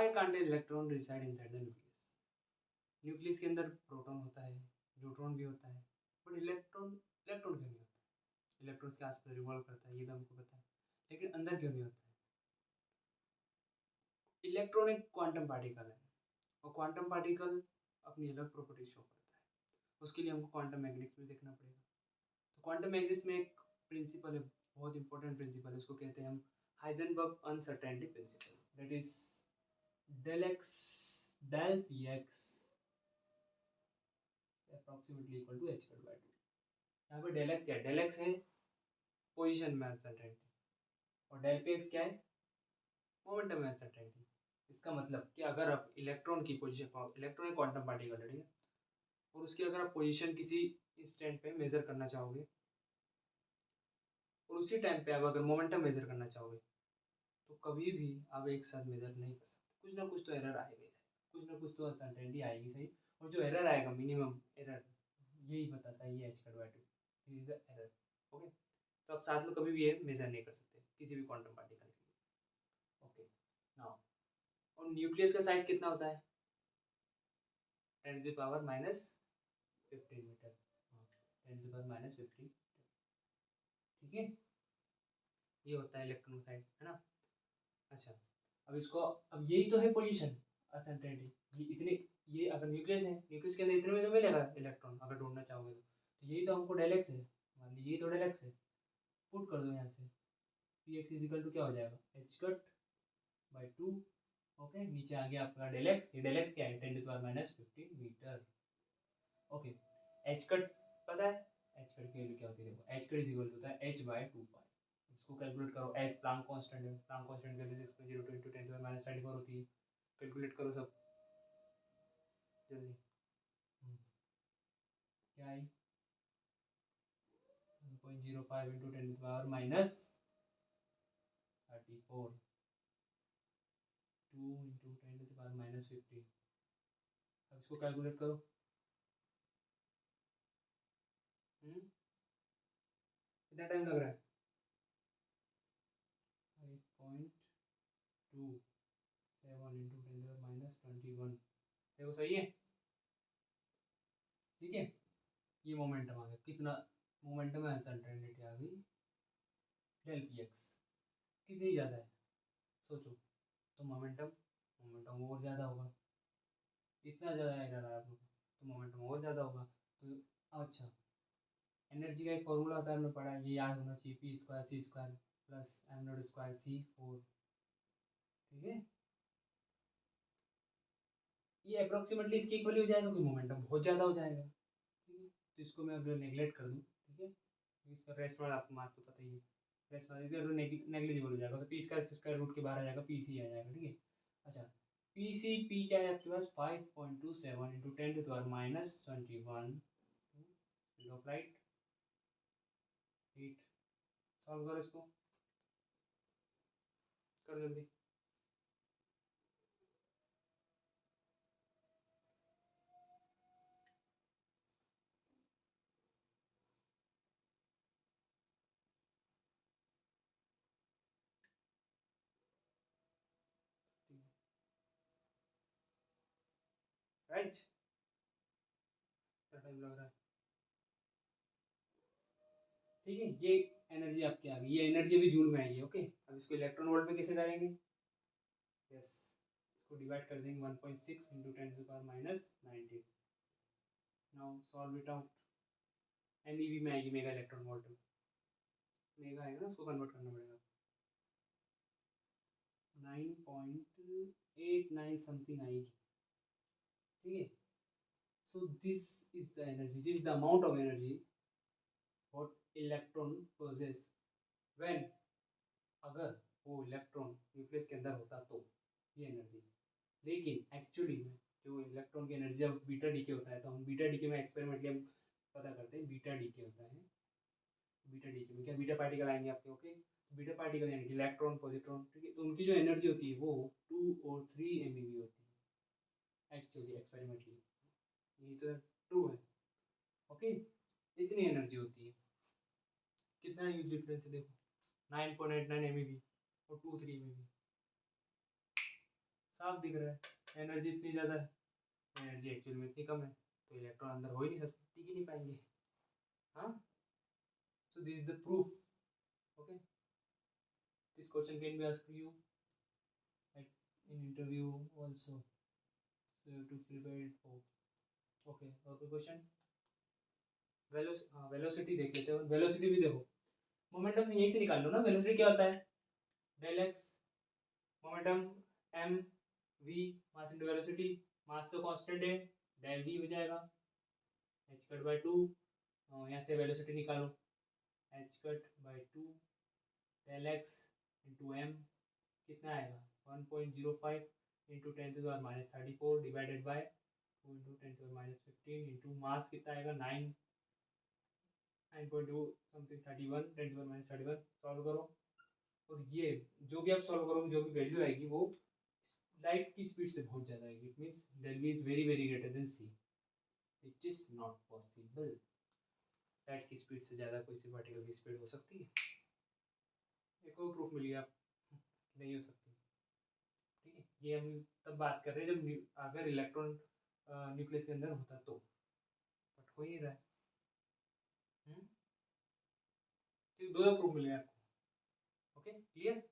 Why can't electron reside inside the nucleus? Nucleus के अंदर proton होता है, न्यूट्रॉन भी होता है, बट इलेक्ट्रॉन इलेक्ट्रॉन क्यों नहीं होता? इलेक्ट्रॉन्स के आसपास रिवॉल्व करता है, ये तो हमको पता है, लेकिन अंदर क्यों नहीं होता है? इलेक्ट्रॉन एक क्वांटम पार्टिकल है, और क्वांटम पार्टिकल अपनी अलग प्रॉपर्टी शो करता है। उसके लिए हमको क्वांटम मैकेनिक्स में देखना पड़ेगा। तो क्वांटम मैकेनिक्स में एक प्रिंसिपल है, बहुत इंपॉर्टेंट प्रिंसिपल है, उसको कहते हैं हम Heisenberg uncertainty principle, that is del x del px approximately equal to h squared by 2। यहाँ पे del x क्या है? del x है पोजीशन में अनसर्टेनिटी, और del px क्या है? मोमेंटम में अनसर्टेनिटी। इसका मतलब कि अगर आप इलेक्ट्रॉन की पोजीशन, इलेक्ट्रॉन एक क्वांटम पार्टिकल है, और उसकी अगर आप पोजीशन किसी इंस्टेंट पे मेजर करना चाहोगे, और उसी टाइम पे आप अगर मोमेंटम मेजर करना चाहोगे, तो कभी भी आप एक साथ मेजर नहीं कर सकते। कुछ ना कुछ तो एरर आएगा ही, कुछ ना कुछ तो अनसर्टेनिटी आएगी सही, और जो एरर आएगा मिनिमम एरर यही बताता है, ये h का by 2 is the error. Okay, तो आप साथ में कभी भी ये मेजर नहीं कर सकते किसी भी क्वांटम पार्टिकल के लिए। ओके नाउ, और न्यूक्लियस का साइज कितना होता है? 10⁻⁻15 मीटर, 10⁻⁻15। ठीक है, ये होता है इलेक्ट्रॉन का साइज, है ना। अच्छा, अब इसको, अब यही तो है पोजीशन अनसर्टेनिटी, ये इतने, ये अगर न्यूक्लियस है, न्यूक्लियस के अंदर इतने में तो मिलेगा इलेक्ट्रॉन अगर ढूंढना चाहोगे तो यही तो हमको del x है, मान लीजिए यही तो del x है, पुट कर दो यहाँ से, px इजिकल टू क्या हो जाएगा? h cut by 2। ओके, नीचे आ गया आपका del x, ये del x क्या है? 10⁻⁻15 मीटर। ओके, h कट पता है, h कट की वैल्यू क्या होती है? देखो, h कट इजिकल होता है h बाई 2 पाई। इसको कैलकुलेट करो, h प्लांक कांस्टेंट है, प्लांक कांस्टेंट की वैल्यू 6.02 × 10⁻⁻34 होती है। कैलकुलेट करो सब जल्दी। क्या आई? 1.05 × 10⁻⁻34, 2 × 10⁻⁻15। अब इसको कैलकुलेट करो। कितना टाइम लग रहा है? 5.27 × 10⁻21। देखो सही है, ठीक है। ये मोमेंटम आ गया, कितना मोमेंटम है? अनसर्टेनिटी आ गई del px, कितनी ज़्यादा है सोचो, तो मोमेंटम और ज़्यादा होगा, इतना ज़्यादा एरर आया आप लोग तो मोमेंटम और ज़्यादा होगा। तो अच्छा, एनर्जी का एक फॉर्मूला होता है, हमने पढ़ा है, ये याद होना चाहिए, p² c² plus m0 square c4। ठीक है, ये अप्रोक्सीमेटली इसके इक्वल हो जाएगा, कोई मोमेंटम बहुत ज़्यादा हो जाएगा। ठीक है, तो इसको मैं अब नेगलेक्ट कर दूँ, ठीक है, इसका रेस्ट वाला आपको मार्क्स तो पता ही है, रेस्ट वाला अगर नेग्लिजिबल हो जाएगा तो p² रूट के बाहर आ जाएगा, pc आ जाएगा। ठीक है, अच्छा, p क्या है आपके पास? 5.27 × 10⁻⁻21 speed of light, heat. Solve करो इसको, कर जल्दी। राइट, क्या टाइम लग रहा है? ठीक है, ये एनर्जी आपकी आ गई, ये एनर्जी अभी जूल में आएगी। ओके, अब इसको इलेक्ट्रॉन वोल्ट में कैसे करेंगे? यस, इसको डिवाइड कर देंगे 1.6 × 10⁻⁻19। Now solve it out. MeV में आएगी, मेगा इलेक्ट्रॉन वोल्ट में, मेगा आएगा ना, उसको कन्वर्ट करना पड़ेगा। 9.89 समथिंग आएगी। ठीक है, so this is the energy, this is the amount of energy what electron possess when, अगर वो इलेक्ट्रॉन न्यूक्लियस के अंदर होता तो ये एनर्जी। लेकिन एक्चुअली में जो इलेक्ट्रॉन की एनर्जी जब बीटा डीके होता है, तो हम बीटा डीके में एक्सपेरिमेंटली हम पता करते हैं, बीटा डीके होता है, बीटा डीके में क्या बीटा पार्टिकल आएंगे आपके। ओके, बीटा पार्टिकल यानी कि इलेक्ट्रॉन पॉजिट्रॉन, ठीक है, तो उनकी जो एनर्जी होती है वो 2 और 3 MeV होती है एक्चुअली एक्सपेरिमेंटली, ये तो ट्रू है। ओके, इतनी एनर्जी होती है, कितना यूज डिफरेंस है देखो, 9.89 MeV और 2 3 MeV। साफ दिख रहा है। एनर्जी इतनी ज़्यादा है, एनर्जी एक्चुअल में इतनी कम है, तो इलेक्ट्रॉन अंदर हो ही नहीं सकते, टिक ही नहीं पाएंगे। हाँ, so this is the proof. Okay, this question can be asked you in interview also, so you have to prepare it for। okay, और कोई क्वेश्चन? वेलोसिटी देख लेते हैं। वेलोसिटी भी देखो, मोमेंटम से यहीं से निकाल लो ना। वेलोसिटी क्या होता है? Del x momentum m v mass into velocity. Mass तो कांस्टेंट है, डेल वी हो जाएगा एच कट बाय 2। यहाँ से वेलोसिटी निकालो, H cut by 2 del X into M कितना आएगा? 1.05 into 10⁻⁻34 divided by 2 into 10⁻15 into mass कितना आएगा? 9.2 समथिंग 31 10⁻31। सॉल्व करो, और ये जो भी आप सॉल्व करोगे, जो भी वैल्यू आएगी वो लाइट की स्पीड से बहुत ज़्यादा आएगी। It means del V is very very greater than C, which is not possible. Light की स्पीड से ज़्यादा कोई सी पार्टिकल की स्पीड हो सकती है? एक और प्रूफ मिल गया, नहीं हो सकती। ठीक है, ये हम तब बात कर रहे हैं जब अगर इलेक्ट्रॉन न्यूक्लियस के अंदर होता तो, बट हो ही नहीं रहा है। तो दो प्रूफ मिले आपको। Okay, clear?